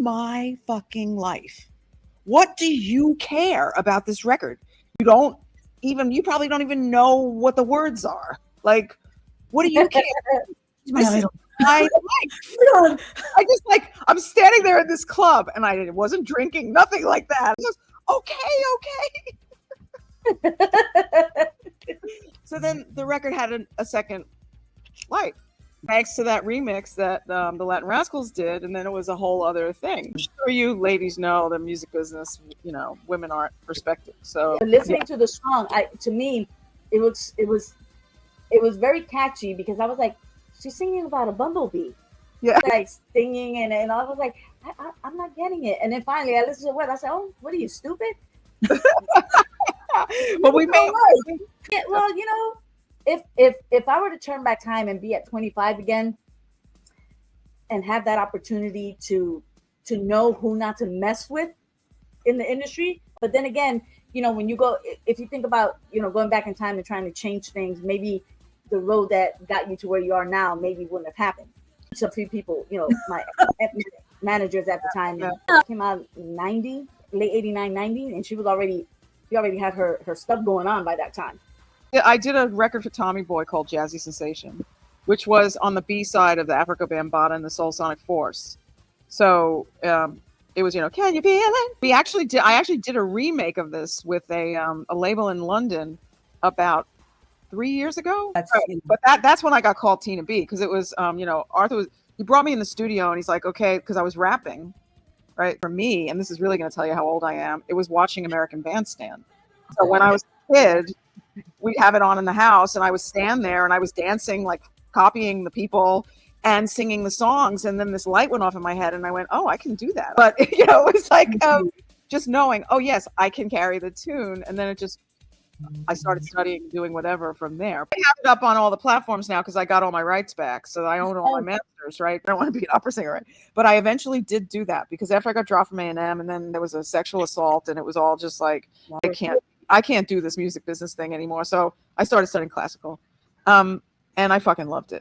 my fucking life, what do you care about this record? You probably don't even know what the words are. Like, what do you care? This is my life. I'm standing there in this club and I wasn't drinking, nothing like that. Just, okay. So then the record had a second life, thanks to that remix that the Latin Rascals did, and then it was a whole other thing. I'm sure you ladies know the music business, women aren't perspective. So listening to the song, to me, it was very catchy because I was like, she's singing about a bumblebee. Yeah. Like singing and I was like, I'm not getting it. And then finally I listened to the word. I said, oh, what are you, stupid? But we made yeah, well, if I were to turn back time and be at 25 again and have that opportunity to know who not to mess with in the industry, but then again, when you go, if you think about, going back in time and trying to change things, maybe the road that got you to where you are now maybe wouldn't have happened. Some few people, my managers at the time, came out 90, late 89, 90, and she already had her stuff going on by that time. I did a record for Tommy Boy called Jazzy Sensation, which was on the B side of the Africa Bambaataa and the Soul Sonic Force. So it was, can you feel it? I actually did a remake of this with a label in London about 3 years ago. But that's when I got called Tina B, because it was, Arthur he brought me in the studio and he's like, okay, because I was rapping, right? For me, and this is really going to tell you how old I am, it was watching American Bandstand. So when I was a kid, we'd have it on in the house and I would stand there and I was dancing, like copying the people and singing the songs. And then this light went off in my head and I went, oh, I can do that. But, it was like just knowing, oh, yes, I can carry the tune. And then I started studying, doing whatever from there. I have it up on all the platforms now because I got all my rights back. So I own all my masters, right? I don't want to be an opera singer, right? But I eventually did do that because after I got dropped from A&M and then there was a sexual assault and it was all just like, I can't do this music business thing anymore. So I started studying classical. And I fucking loved it.